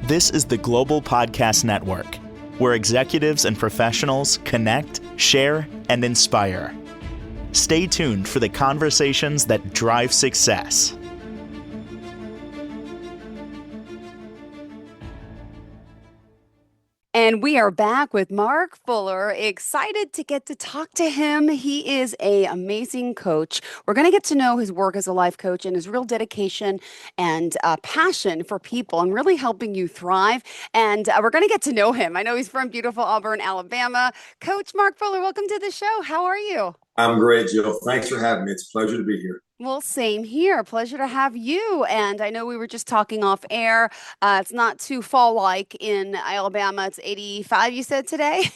This is the Global Podcast Network, where executives and professionals connect, share, and inspire. Stay tuned for the conversations that drive success. And we are back with Mark Fuller. Excited to get to talk to him. He is an amazing coach. We're going to get to know his work as a life coach and his real dedication and passion for people and really helping you thrive. And we're going to get to know him. I know he's from beautiful Auburn, Alabama. Coach Mark Fuller, welcome to the show. How are you? I'm great, Jill. Thanks for having me. It's a pleasure to be here. Well, same here. Pleasure to have you. And I know we were just talking off air. It's not too fall-like in Alabama. It's 85, you said today?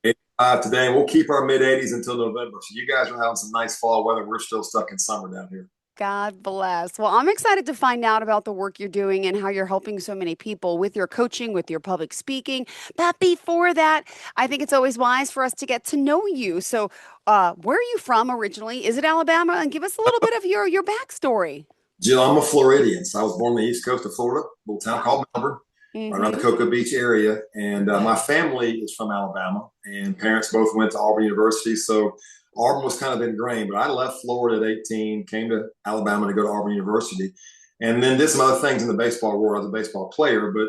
85 today. We'll keep our mid-80s until November. So you guys are having some nice fall weather. We're still stuck in summer down here. God bless. Well, I'm excited to find out about the work you're doing and how you're helping so many people with your coaching, with your public speaking. But before that, I think it's always wise for us to get to know you. So where are you from originally? Is it Alabama? And give us a little bit of your backstory. Jill, I'm a Floridian. So I was born on the east coast of Florida, a little town called Melbourne, right around the Cocoa Beach area. And my family is from Alabama, and parents both went to Auburn University. So Auburn was kind of ingrained, but I left Florida at 18, came to Alabama to go to Auburn University, and then did some other things in the baseball world. I was a baseball player, but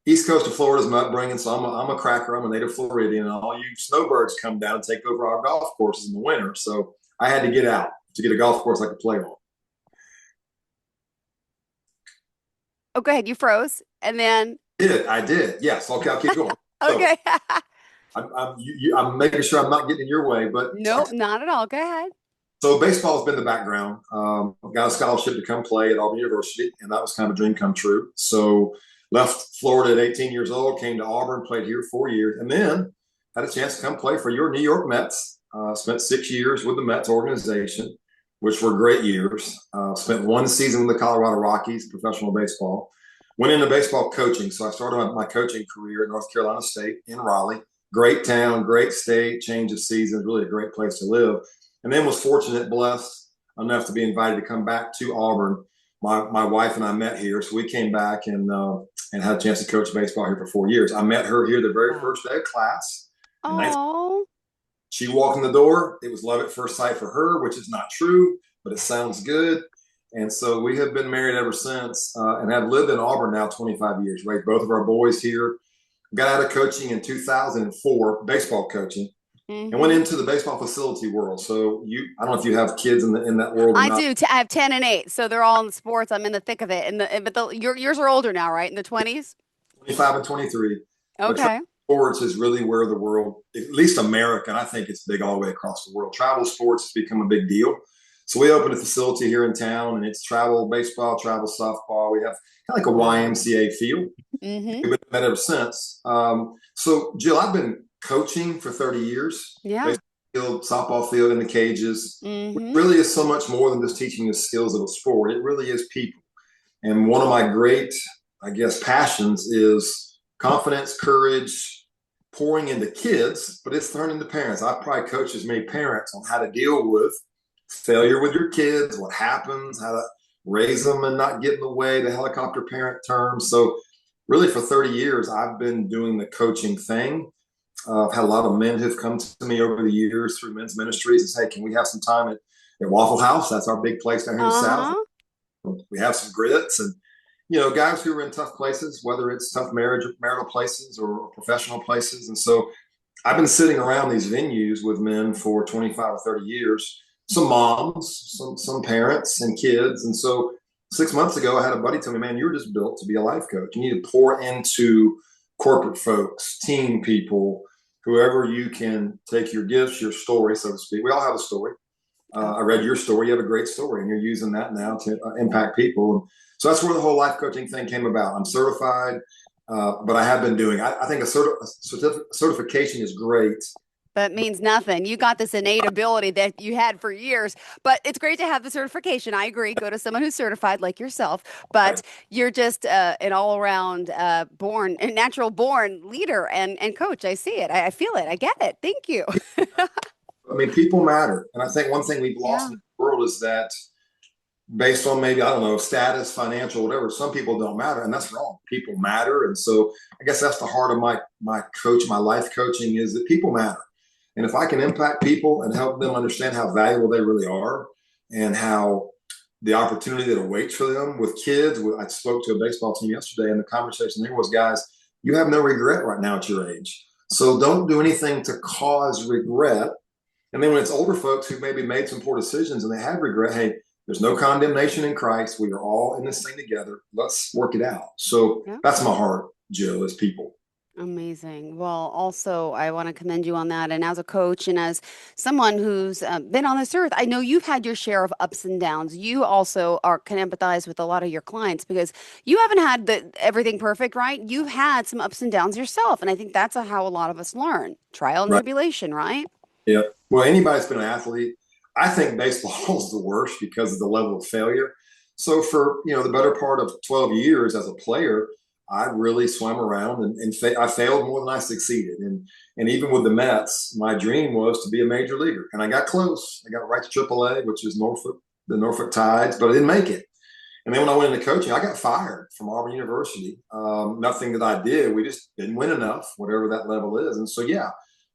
East Coast of Florida is my upbringing, so I'm a cracker. I'm a native Floridian, and all you snowbirds come down and take over our golf courses in the winter. So I had to get out to get a golf course I could play on. Oh, go ahead. You froze, and then I did. Yes. Okay, I'll keep going. Okay. I'm making sure I'm not getting in your way, but Nope, not at all. Go ahead. So baseball has been the background. Got a scholarship to come play at Auburn University, and that was kind of a dream come true. So left Florida at 18 years old, came to Auburn, played here 4 years, and then had a chance to come play for your New York Mets. Spent 6 years with the Mets organization, which were great years. Spent 1 season with the Colorado Rockies, professional baseball. Went into baseball coaching. So I started my coaching career at North Carolina State in Raleigh. Great town, great state, change of seasons, really a great place to live. And then was fortunate, blessed enough to be invited to come back to Auburn. My wife and I met here, so we came back and had a chance to coach baseball here for 4 years. I met her here the very first day of class. Oh. She walked in the door. It was love at first sight for her, which is not true, but it sounds good. And so we have been married ever since and have lived in Auburn now 25 years. Raised both of our boys here. Got out of coaching in 2004, baseball coaching, and went into the baseball facility world. So I don't know if you have kids in that world. I do. I have 10 and 8, so they're all in sports. I'm in the thick of it. But yours are older now, right? In the 20s? 25 and 23. Okay. Sports is really where the world, at least America, and I think it's big all the way across the world. Travel sports has become a big deal. So we opened a facility here in town, and it's travel baseball, travel softball. We have kind of like a YMCA feel. We've been that ever since. So, Jill, I've been coaching for 30 years. Yeah. Baseball field, softball field, in the cages. It really is so much more than just teaching the skills of a sport. It really is people. And one of my great, I guess, passions is confidence, courage, pouring into kids, but it's learning to parents. I've probably coached as many parents on how to deal with failure with your kids, what happens, how to raise them and not get in the way, the helicopter parent term. So really for 30 years, I've been doing the coaching thing. I've had a lot of men who've come to me over the years through men's ministries and say, can we have some time at Waffle House? That's our big place down here in the South. We have some grits and, guys who are in tough places, whether it's tough marital places or professional places. And so I've been sitting around these venues with men for 25 or 30 years. Some moms, some parents and kids. And so 6 months ago, I had a buddy tell me, man, you were just built to be a life coach. You need to pour into corporate folks, team people, whoever you can take your gifts, your story, so to speak. We all have a story. I read your story. You have a great story, and you're using that now to impact people. And so that's where the whole life coaching thing came about. I'm certified, but I have been doing. I think a certification is great. That means nothing. You got this innate ability that you had for years, but it's great to have the certification. I agree. Go to someone who's certified like yourself, but you're just an all-around natural born leader and coach. I see it. I feel it. I get it. Thank you. I mean, people matter. And I think one thing we've lost in the world is that based on maybe, I don't know, status, financial, whatever. Some people don't matter, and that's wrong. People matter. And so I guess that's the heart of my life coaching, is that people matter. And if I can impact people and help them understand how valuable they really are, and how the opportunity that awaits for them with kids. I spoke to a baseball team yesterday, and the conversation there was, guys, you have no regret right now at your age. So don't do anything to cause regret. And then when it's older folks who maybe made some poor decisions and they have regret, hey, there's no condemnation in Christ. We are all in this thing together. Let's work it out. So that's my heart, Jill, is people. Amazing. Well, also, I want to commend you on that. And as a coach and as someone who's been on this earth, I know you've had your share of ups and downs. You also can empathize with a lot of your clients because you haven't had everything perfect, right? You've had some ups and downs yourself. And I think that's how a lot of us learn. Trial and tribulation, right? Yeah. Well, anybody's been an athlete. I think baseball is the worst because of the level of failure. So for, the better part of 12 years as a player, I really swam around and I failed more than I succeeded. And even with the Mets, my dream was to be a major leaguer. And I got close. I got right to AAA, which is the Norfolk Tides, but I didn't make it. And then when I went into coaching, I got fired from Auburn University. Nothing that I did. We just didn't win enough, whatever that level is. And so,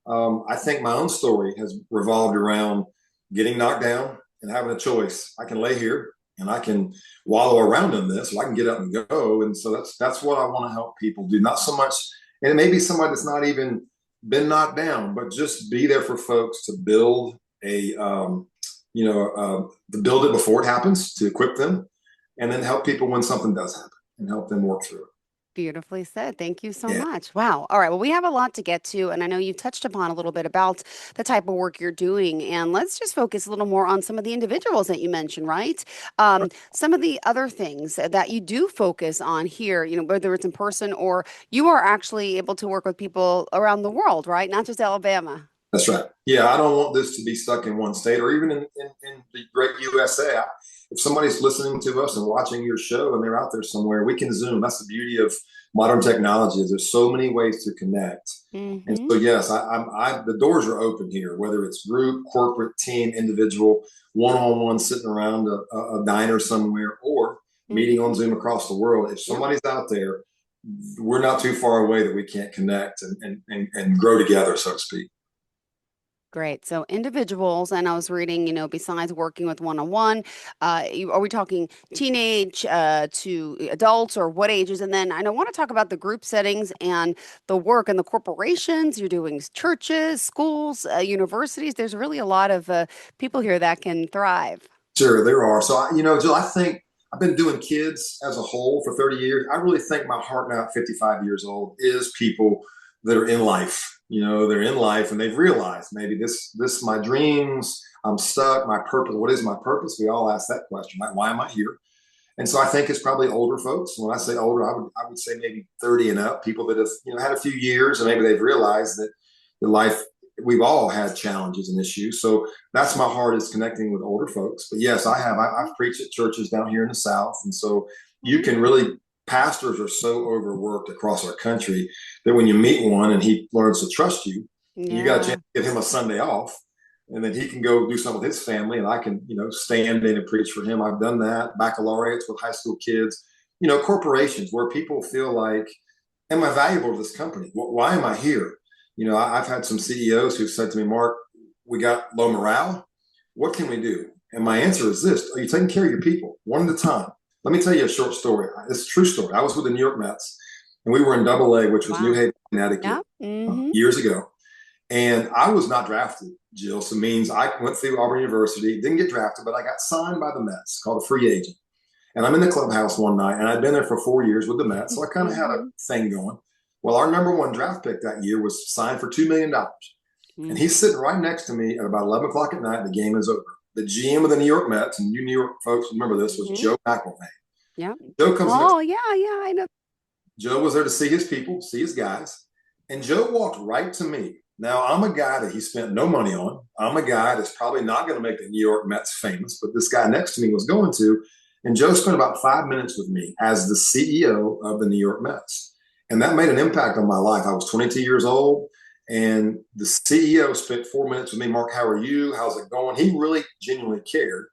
I think my own story has revolved around getting knocked down and having a choice. I can lay here and I can wallow around in this, or I can get up and go. And so that's what I want to help people do. Not so much, and it may be somebody that's not even been knocked down, but just be there for folks to build to build it before it happens, to equip them, and then help people when something does happen and help them work through it. Beautifully said. Thank you so much. Wow. All right. Well, we have a lot to get to, and I know you touched upon a little bit about the type of work you're doing. And let's just focus a little more on some of the individuals that you mentioned, right? Some of the other things that you do focus on here, whether it's in person or you are actually able to work with people around the world, right? Not just Alabama. That's right. Yeah, I don't want this to be stuck in one state or even in the great USA. If somebody's listening to us and watching your show and they're out there somewhere, we can Zoom. That's the beauty of modern technology, is there's so many ways to connect. Mm-hmm. And so, yes, the doors are open here, whether it's group, corporate, team, individual, one-on-one, sitting around a diner somewhere, or meeting on Zoom across the world. If somebody's out there, we're not too far away that we can't connect and grow together, so to speak. Great. So individuals, and I was reading, besides working with one-on-one, are we talking teenage to adults, or what ages? And then I want to talk about the group settings and the work and the corporations. You're doing churches, schools, universities. There's really a lot of people here that can thrive. Sure, there are. So, Jill, I think I've been doing kids as a whole for 30 years. I really think my heart now at 55 years old is people that are in life. They're in life and they've realized maybe this my dreams, I'm stuck, my purpose. What is my purpose? We all ask that question, like, why am I here? And so I think it's probably older folks. When I say older, I would say maybe 30 and up, people that have, had a few years and maybe they've realized that the life, we've all had challenges and issues. So that's my heart, is connecting with older folks. But yes, I've preached at churches down here in the South. And so you can really, pastors are so overworked across our country that when you meet one and he learns to trust you, you got a chance to give him a Sunday off, and then he can go do something with his family, and I can, stand in and preach for him. I've done that. Baccalaureates with high school kids, corporations where people feel like, am I valuable to this company? Why am I here? I've had some CEOs who said to me, Mark, we got low morale. What can we do? And my answer is this: are you taking care of your people one at a time? Let me tell you a short story. It's a true story. I was with the New York Mets, and we were in AA, which was New Haven, Connecticut, years ago. And I was not drafted, Jill. So it means I went through Auburn University, didn't get drafted, but I got signed by the Mets, called a free agent. And I'm in the clubhouse one night, and I'd been there for 4 years with the Mets, so I kind of had a thing going. Well, our number one draft pick that year was signed for $2 million. And he's sitting right next to me at about 11 o'clock at night. The game is over. The GM of the New York Mets, and you New York folks remember this, was Joe McElvain. Yeah. Joe comes. I know. Joe was there to see his people, see his guys, and Joe walked right to me. Now, I'm a guy that he spent no money on. I'm a guy that's probably not going to make the New York Mets famous, but this guy next to me was going to. And Joe spent about 5 minutes with me as the CEO of the New York Mets, and that made an impact on my life. I was 22 years old. And the CEO spent 4 minutes with me. Mark, how are you? How's it going? He really genuinely cared.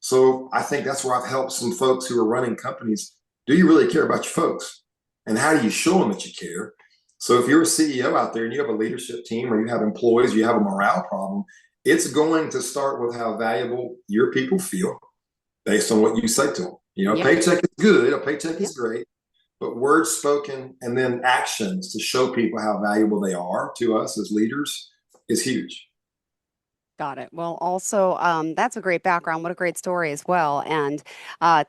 So I think that's where I've helped some folks who are running companies. Do you really care about your folks? And how do you show them that you care? So if you're a CEO out there and you have a leadership team or you have employees, you have a morale problem, it's going to start with how valuable your people feel based on what you say to them. Yep. Paycheck is good, a paycheck Yep. is great, but words spoken and then actions to show people how valuable they are to us as leaders is huge. Got it. Well, also, that's a great background. What a great story as well. And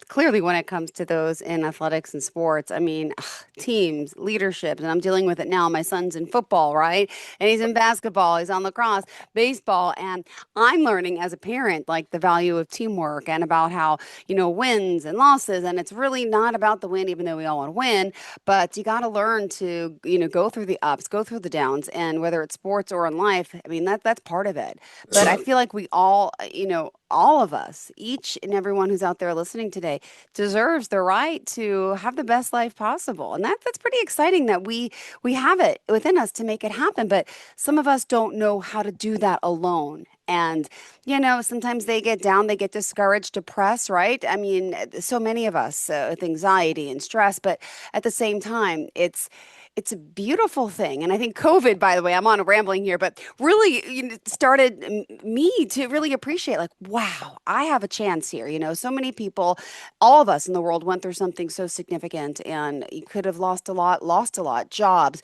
clearly, when it comes to those in athletics and sports, I mean, teams, leadership, and I'm dealing with it now. My son's in football, right? And he's in basketball, he's on lacrosse, baseball. And I'm learning as a parent, like the value of teamwork and about how, wins and losses. And it's really not about the win, even though we all want to win, but you got to learn to, go through the ups, go through the downs. And whether it's sports or in life, I mean, that's part of it. But I feel like we all, all of us, each and everyone who's out there listening today deserves the right to have the best life possible. And that's pretty exciting that we have it within us to make it happen. But some of us don't know how to do that alone. And, sometimes they get down, they get discouraged, depressed, right? I mean, so many of us with anxiety and stress, but at the same time, it's a beautiful thing. And I think COVID, by the way, I'm on a rambling here, but really started me to really appreciate like, wow, I have a chance here. So many people, all of us in the world went through something so significant and you could have lost a lot, jobs,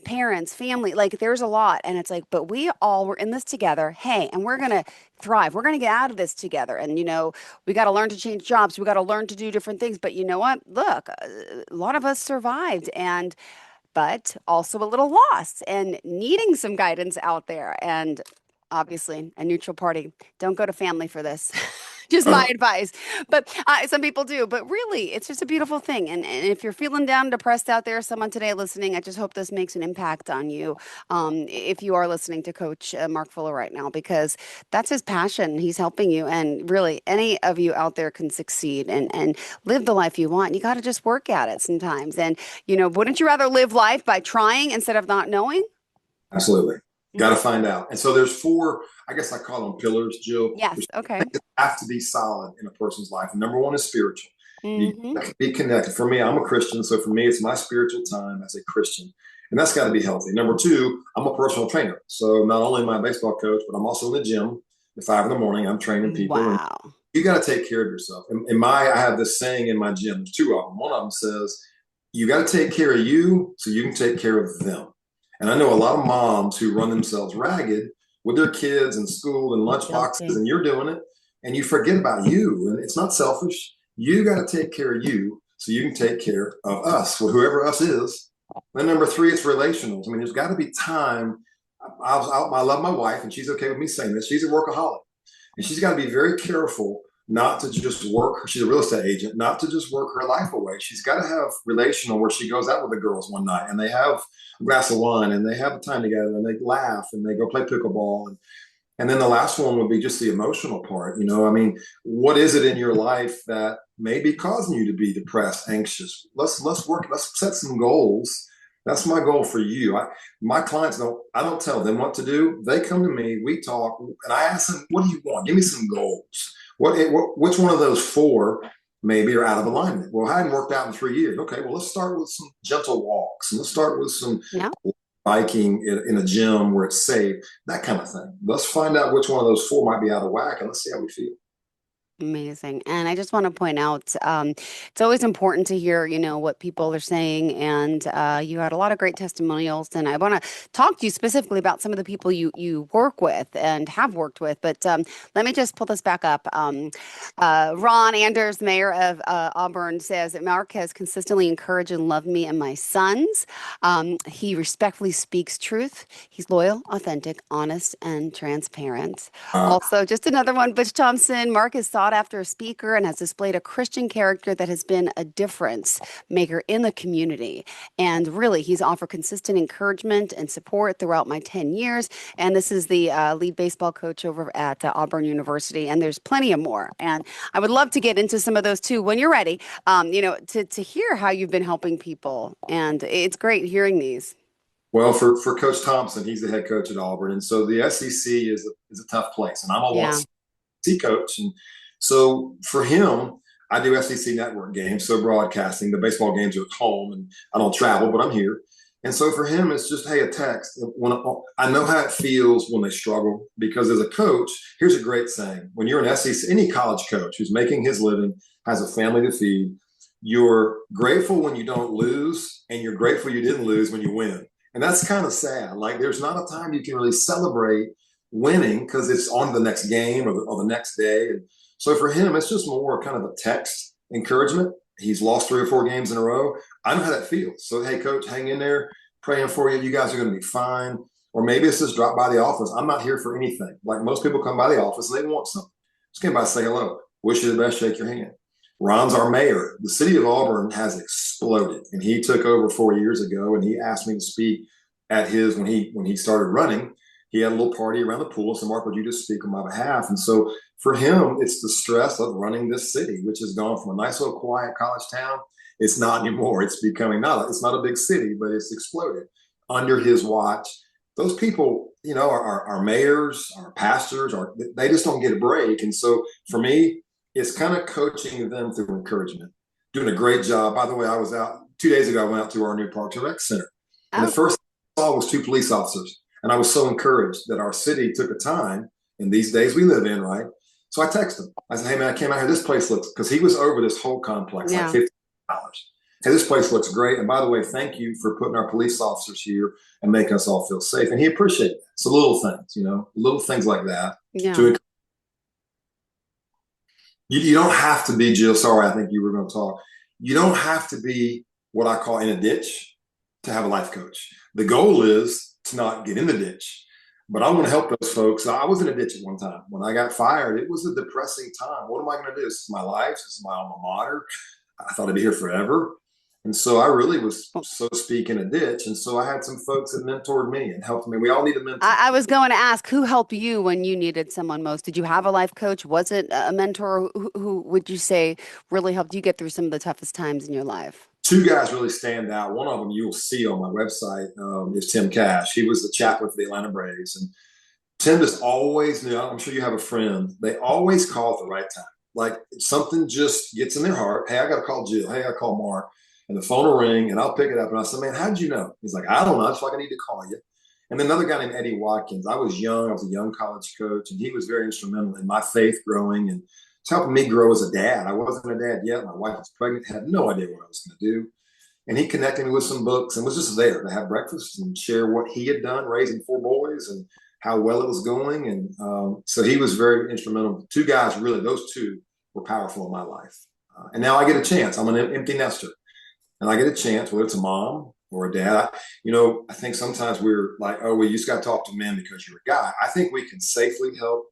parents, family, like there's a lot. And it's like, but we all were in this together. Hey, and we're going to thrive. We're going to get out of this together. And, we got to learn to change jobs. We got to learn to do different things. But you know what? Look, a lot of us survived but also a little lost and needing some guidance out there. And obviously, a neutral party. Don't go to family for this. Just my advice. But some people do. But really, it's just a beautiful thing. And if you're feeling down, depressed out there, someone today listening, I just hope this makes an impact on you. If you are listening to Coach Mark Fuller right now, because that's his passion. He's helping you. And really, any of you out there can succeed and live the life you want. You got to just work at it sometimes. And, wouldn't you rather live life by trying instead of not knowing? Absolutely. Got to find out. And so there's four, I guess I call them pillars, Jill. Yes. Okay. Have to be solid in a person's life. And number one is spiritual. Mm-hmm. You be connected. For me, I'm a Christian. So for me, it's my spiritual time as a Christian. And that's got to be healthy. Number two, I'm a personal trainer. So not only am I a baseball coach, but I'm also in the gym at 5 a.m. I'm training people. Wow. And you got to take care of yourself. I have this saying in my gym. There's two of them. One of them says, you got to take care of you so you can take care of them. And I know a lot of moms who run themselves ragged with their kids in school and lunch boxes, and you're doing it, and you forget about you. And it's not selfish. You got to take care of you so you can take care of us, whoever us is. Then number three, it's relationals. I mean, there's got to be time. I love my wife, and she's okay with me saying this. She's a workaholic, and she's got to be very careful not to just work. She's a real estate agent, not to just work her life away. She's got to have relational where she goes out with the girls one night and they have a glass of wine and they have time together and they laugh and they go play pickleball. And then the last one would be just the emotional part. I mean, what is it in your life that may be causing you to be depressed, anxious? Let's work. Let's set some goals. That's my goal for you. My clients I don't tell them what to do. They come to me, we talk, and I ask them, what do you want? Give me some goals. Which one of those four maybe are out of alignment? Well, I hadn't worked out in 3 years. Okay, well, let's start with some gentle walks and let's start with some biking in a gym where it's safe, that kind of thing. Let's find out which one of those four might be out of whack and let's see how we feel. Amazing. And I just want to point out, it's always important to hear, what people are saying. And you had a lot of great testimonials. And I want to talk to you specifically about some of the people you work with and have worked with. But let me just pull this back up. Ron Anders, the mayor of Auburn, says that Mark has consistently encouraged and loved me and my sons. He respectfully speaks truth. He's loyal, authentic, honest, and transparent. Also, just another one, Butch Thompson. Mark is sought after speaker and has displayed a Christian character that has been a difference maker in the community. And really, he's offered consistent encouragement and support throughout my 10 years. And this is the lead baseball coach over at Auburn University. And there's plenty of more. And I would love to get into some of those too when you're ready, to hear how you've been helping people. And it's great hearing these. Well, for Coach Thompson, he's the head coach at Auburn. And so the SEC is a tough place. And I'm a SEC coach. And So for him, I do SEC network games, so broadcasting. The baseball games are at home, and I don't travel, but I'm here. And so for him, it's just, hey, a text. When I know how it feels when they struggle, because as a coach, here's a great saying: when you're an SEC, any college coach who's making his living, has a family to feed, you're grateful when you don't lose, and you're grateful you didn't lose when you win. And that's kind of sad. Like, there's not a time you can really celebrate winning because it's on to the next game or the next day. And so for him, it's just more kind of a text encouragement. He's lost 3 or 4 games in a row. I know how that feels. So, hey, coach, hang in there, praying for you. You guys are going to be fine. Or maybe it's just drop by the office. I'm not here for anything. Like, most people come by the office and they want something. Just came by to say hello. Wish you the best, shake your hand. Ron's our mayor. The city of Auburn has exploded, and he took over 4 years ago, and he asked me to speak at his, when he started running, he had a little party around the pool. So, Mark, would you just speak on my behalf? And so for him, it's the stress of running this city, which has gone from a nice little quiet college town. It's not anymore. It's becoming it's not a big city, but it's exploded under his watch. Those people, our mayors, our pastors, they just don't get a break. And so for me, it's kind of coaching them through encouragement, doing a great job. By the way, I was out 2 days ago. I went out to our new Parks and Rec Center. And the first thing I saw was 2 police officers. And I was so encouraged that our city took a time in these days we live in, right? So I texted him. I said, hey, man, I came out here. This place looks, because he was over this whole complex, like $50. Hey, this place looks great. And by the way, thank you for putting our police officers here and making us all feel safe. And he appreciated that. So little things, little things like that. Yeah. You don't have to be, Jill, sorry, I think you were going to talk. You don't have to be what I call in a ditch to have a life coach. The goal is to not get in the ditch. But I want to help those folks. I was in a ditch at one time. When I got fired, it was a depressing time. What am I going to do? This is my life. This is my alma mater. I thought I'd be here forever. And so I really was, so to speak, in a ditch. And so I had some folks that mentored me and helped me. We all need a mentor. I was going to ask, who helped you when you needed someone most? Did you have a life coach? Was it a mentor? Who would you say really helped you get through some of the toughest times in your life? 2 guys really stand out. One of them you'll see on my website is Tim Cash. He was the chaplain for the Atlanta Braves. And Tim just always knew, I'm sure you have a friend, they always call at the right time. Like, something just gets in their heart. Hey, I got to call Jill. Hey, I call Mark. And the phone will ring, and I'll pick it up. And I said, man, how'd you know? He's like, I don't know. I just feel like I need to call you. And then another guy named Eddie Watkins. I was young. I was a young college coach, and he was very instrumental in my faith growing and helping me grow as a dad. I wasn't a dad yet. My wife was pregnant, had no idea what I was going to do. And he connected me with some books and was just there to have breakfast and share what he had done raising 4 boys and how well it was going. And so he was very instrumental. 2 guys, really, those 2 were powerful in my life. And now I get a chance. I'm an empty nester. And I get a chance, whether it's a mom or a dad. I think sometimes we're like, oh, well, you just got to talk to men because you're a guy. I think we can safely help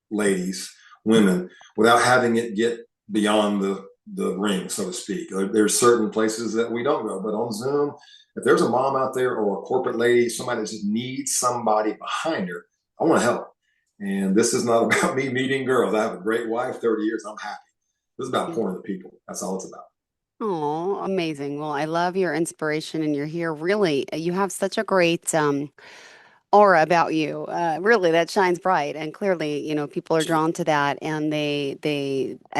ladies, women, without having it get beyond the ring, so to speak. There's certain places that we don't go, but on Zoom, if there's a mom out there or a corporate lady, somebody that just needs somebody behind her, I want to help. And this is not about me meeting girls. I have a great wife, 30 years. I'm happy. This is about pouring the people. That's all it's about. Oh, amazing. Well, I love your inspiration and you're here. Really, you have such a great aura about you. Really, that shines bright. And clearly, people are drawn to that and I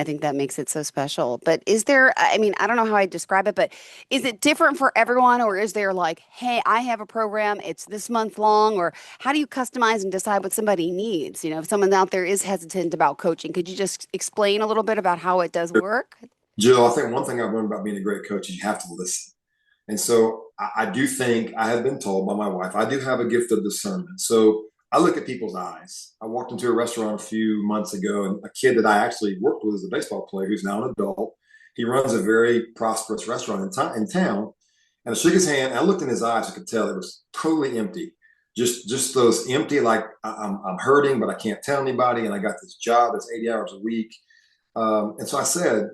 think that makes it so special. But is there, I don't know how I describe it, but is it different for everyone, or is there like, hey, I have a program, it's this month long, or how do you customize and decide what somebody needs? If someone out there is hesitant about coaching, could you just explain a little bit about how it does work? Jill, I think one thing I've learned about being a great coach is you have to listen. And so I do think, I have been told by my wife, I do have a gift of discernment. So I look at people's eyes. I walked into a restaurant a few months ago, and a kid that I actually worked with as a baseball player, who's now an adult, he runs a very prosperous restaurant in town. And I shook his hand, and I looked in his eyes. I could tell it was totally empty. Just those empty, like I'm hurting, but I can't tell anybody. And I got this job that's 80 hours a week. And so I said,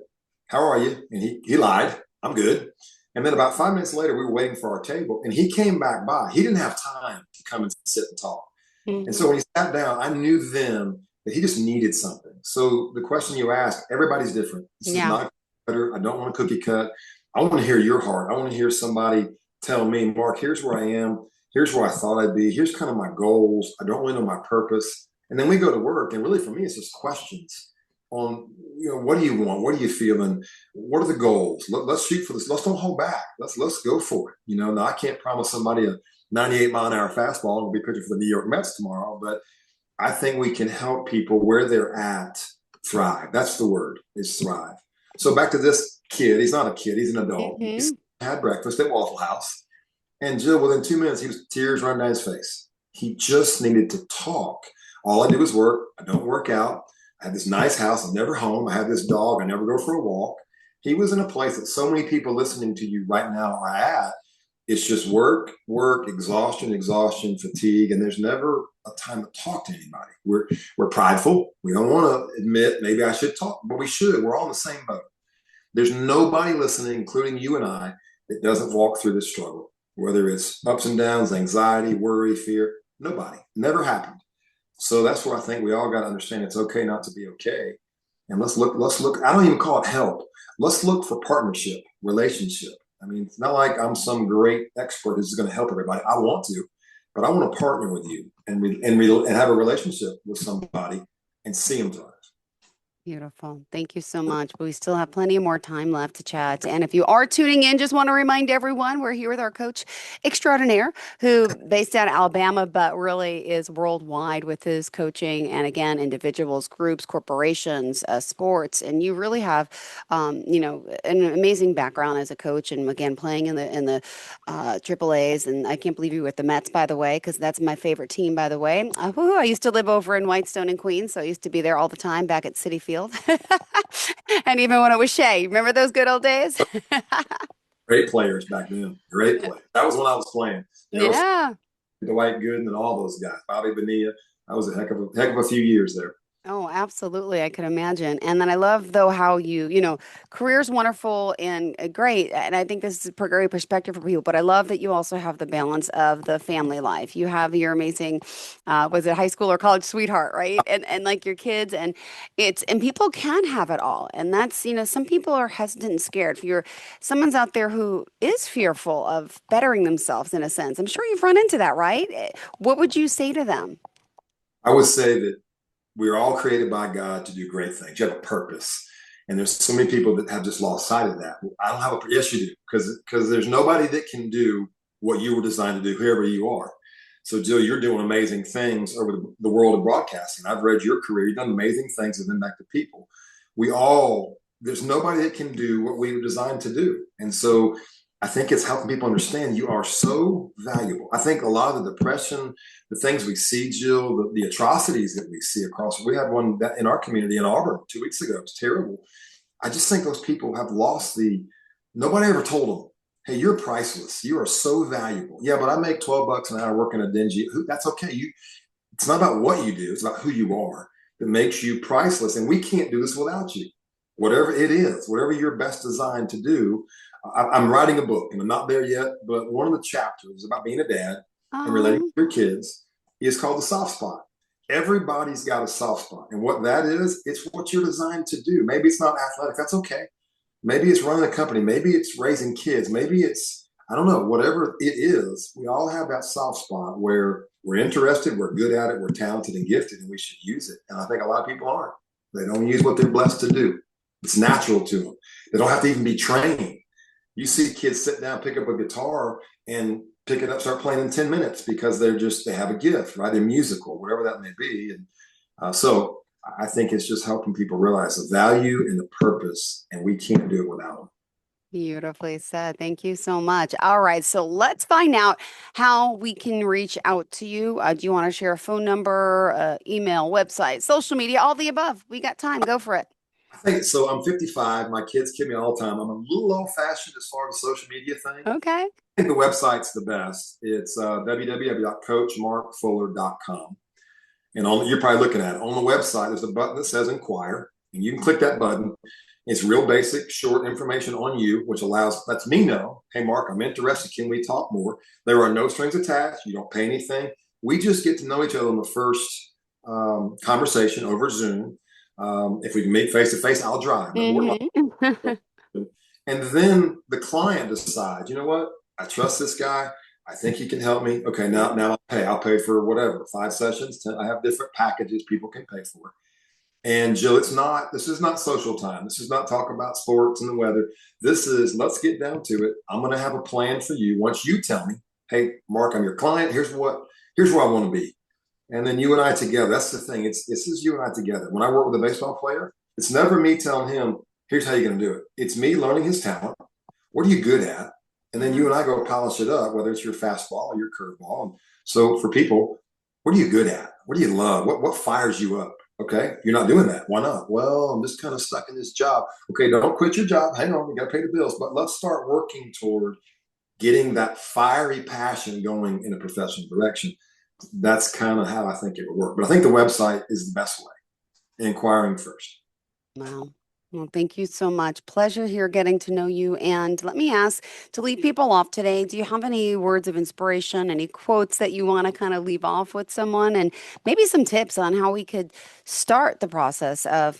how are you? And he lied. I'm good. And then about 5 minutes later, we were waiting for our table, and he came back by. He didn't have time to come and sit and talk. Mm-hmm. And so when he sat down, I knew then that he just needed something. So the question you asked, everybody's different. This is not better. I don't want a cookie cut. I want to hear your heart. I want to hear somebody tell me, Mark, here's where I am. Here's where I thought I'd be. Here's kind of my goals. I don't really know my purpose. And then we go to work. And really, for me, it's just questions. on, what do you want? What are you feeling? What are the goals? Let's shoot for this. Let's don't hold back. Let's go for it. Now I can't promise somebody a 98-mile-an-hour fastball and we'll be pitching for the New York Mets tomorrow, but I think we can help people where they're at thrive. That's the word, is thrive. So back to this kid. He's not a kid. He's an adult. Mm-hmm. He had breakfast at Waffle House. And Jill, within 2 minutes, he was tears running down his face. He just needed to talk. All I do is work. I don't work out. I have this nice house. I'm never home. I have this dog. I never go for a walk. He was in a place that so many people listening to you right now are at. It's just work, exhaustion, fatigue, and there's never a time to talk to anybody. We're prideful. We don't want to admit maybe I should talk, but we should. We're all in the same boat. There's nobody listening, including you and I, that doesn't walk through this struggle, whether it's ups and downs, anxiety, worry, fear. Nobody. Never happened. So that's where I think we all got to understand it's okay not to be okay. And let's look. I don't even call it help. Let's look for partnership, relationship. I mean, it's not like I'm some great expert who's going to help everybody. I want to, but I want to partner with you and have a relationship with somebody and see them thrive. Beautiful. Thank you so much. But we still have plenty of more time left to chat. And if you are tuning in, just want to remind everyone we're here with our coach extraordinaire, who based out of Alabama, but really is worldwide with his coaching. And again, individuals, groups, corporations, sports. And you really have, an amazing background as a coach. And again, playing in the Triple A's. And I can't believe you with the Mets, by the way, because that's my favorite team, by the way. I used to live over in Whitestone in Queens, so I used to be there all the time back at Citi Field. And even when it was Shea, remember those good old days? Great players back then. Great players. That was when I was playing. Yeah. Dwight Gooden and all those guys. Bobby Bonilla. That was a heck of a few years there. Oh, absolutely. I could imagine. And then I love, though, how career's wonderful and great. And I think this is a great perspective for people. But I love that you also have the balance of the family life. You have your amazing, was it high school or college sweetheart, right? And like your kids. And people can have it all. And that's, some people are hesitant and scared. If someone's out there who is fearful of bettering themselves in a sense, I'm sure you've run into that, right? What would you say to them? I would say that we're all created by God to do great things. You have a purpose. And there's so many people that have just lost sight of that. I don't have yes, you do. Because there's nobody that can do what you were designed to do, whoever you are. So Jill, you're doing amazing things over the world of broadcasting. I've read your career. You've done amazing things that impact the people. There's nobody that can do what we were designed to do. And so I think it's helping people understand you are so valuable. I think a lot of the depression, the things we see, Jill, the atrocities that we see across, we had one in our community in Auburn 2 weeks ago. It's terrible. I just think those people have lost nobody ever told them, hey, you're priceless. You are so valuable. Yeah, but I make $12 an hour working a dingy. That's okay. It's not about what you do. It's about who you are that makes you priceless. And we can't do this without you. Whatever it is, whatever you're best designed to do. I'm writing a book and I'm not there yet, but one of the chapters about being a dad and relating to your kids is called The Soft Spot. Everybody's got a soft spot. And what that is, it's what you're designed to do. Maybe it's not athletic. That's okay. Maybe it's running a company. Maybe it's raising kids. Maybe it's, I don't know, whatever it is, we all have that soft spot where we're interested, we're good at it, we're talented and gifted, and we should use it. And I think a lot of people aren't. They don't use what they're blessed to do. It's natural to them. They don't have to even be trained. You see kids sit down, pick up a guitar and pick it up, start playing in 10 minutes because they have a gift, right? They're musical, whatever that may be. And so I think it's just helping people realize the value and the purpose, and we can't do it without them. Beautifully said. Thank you so much. All right. So let's find out how we can reach out to you. Do you want to share a phone number, email, website, social media, all the above? We got time. Go for it. I think so. I'm 55. My kids kid me all the time. I'm a little old fashioned as far as the social media thing. Okay. I think the website's the best. It's www.coachmarkfuller.com. And you're probably looking at it. On the website, there's a button that says inquire, and you can click that button. It's real basic, short information on you, which lets me know, hey, Mark, I'm interested. Can we talk more? There are no strings attached. You don't pay anything. We just get to know each other on the first conversation over Zoom. If we can meet face to face, I'll drive. Mm-hmm. And then the client decides, you know what? I trust this guy. I think he can help me. Okay, now I'll pay. I'll pay for whatever, 5 sessions. 10, I have different packages people can pay for. And Jill, this is not social time. This is not talk about sports and the weather. This is, let's get down to it. I'm going to have a plan for you. Once you tell me, hey, Mark, I'm your client. Here's where I want to be. And then you and I together, that's the thing. This is you and I together. When I work with a baseball player, it's never me telling him, here's how you're going to do it. It's me learning his talent. What are you good at? And then you and I go polish it up, whether it's your fastball or your curveball. And so for people, what are you good at? What do you love? What fires you up? Okay, you're not doing that. Why not? Well, I'm just kind of stuck in this job. Okay, don't quit your job. Hang on, you got to pay the bills. But let's start working toward getting that fiery passion going in a professional direction. That's kind of how I think it would work. But I think the website is the best way. Inquiring first. Wow. Well, thank you so much. Pleasure here getting to know you. And let me ask, to lead people off today, do you have any words of inspiration, any quotes that you want to kind of leave off with someone, and maybe some tips on how we could start the process of,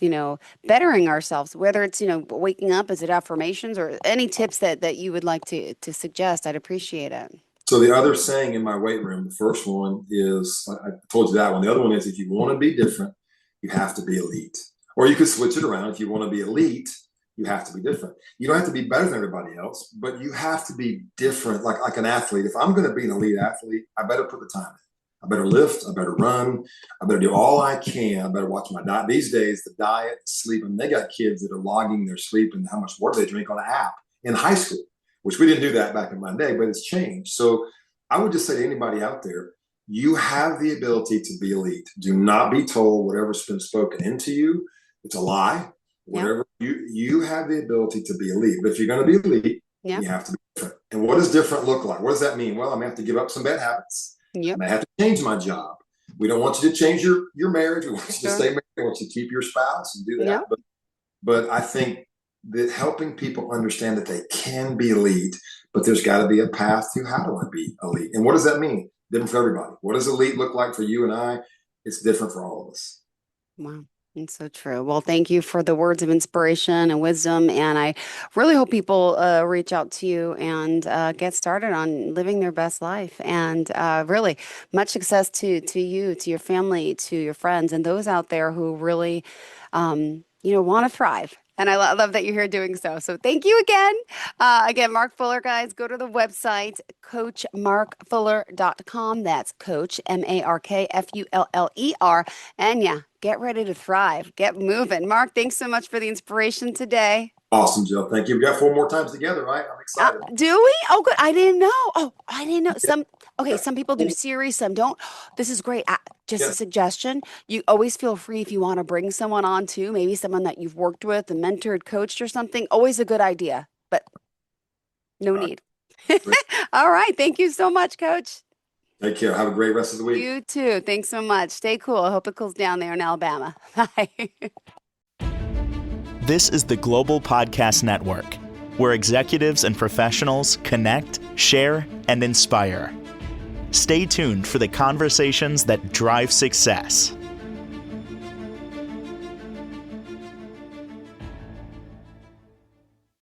bettering ourselves, whether it's, waking up, is it affirmations, or any tips that you would like to suggest? I'd appreciate it. So the other saying in my weight room, the first one is, I told you that one. The other one is, if you want to be different, you have to be elite. Or you could switch it around. If you want to be elite, you have to be different. You don't have to be better than everybody else, but you have to be different, like an athlete. If I'm going to be an elite athlete, I better put the time in. I better lift. I better run. I better do all I can. I better watch my diet. These days, the diet, sleep, and they got kids that are logging their sleep and how much water they drink on an app in high school, which we didn't do that back in my day, but it's changed. So I would just say to anybody out there, you have the ability to be elite. Do not be told whatever's been spoken into you. It's a lie. Whatever you have the ability to be elite. But if you're going to be elite, you have to be different. And what does different look like? What does that mean? Well, I'm going to have to give up some bad habits. I may have to change my job. We don't want you to change your marriage. We want you to stay married. We want you to keep your spouse and do that. But I think that helping people understand that they can be elite, but there's got to be a path to how do I be elite? And what does that mean? Different for everybody. What does elite look like for you and I? It's different for all of us. Wow. It's so true. Well, thank you for the words of inspiration and wisdom. And I really hope people reach out to you and get started on living their best life. And really much success to you, to your family, to your friends, and those out there who really, want to thrive. And I love that you're here doing so. So thank you again. Again, Mark Fuller, guys, go to the website, coachmarkfuller.com. That's Coach, MARKFULLER. And get ready to thrive. Get moving. Mark, thanks so much for the inspiration today. Awesome, Jill. Thank you. We got 4 more times together, right? I'm excited. Do we? Oh, good. I didn't know. Oh, I didn't know. Some people do series, some don't. This is great. Just a suggestion. You always feel free if you want to bring someone on too, maybe someone that you've worked with, and mentored, coached or something. Always a good idea, but no need. All right. Thank you so much, Coach. Take care. Have a great rest of the week. You too. Thanks so much. Stay cool. I hope it cools down there in Alabama. Bye. This is the Global Podcast Network, where executives and professionals connect, share, and inspire. Stay tuned for the conversations that drive success.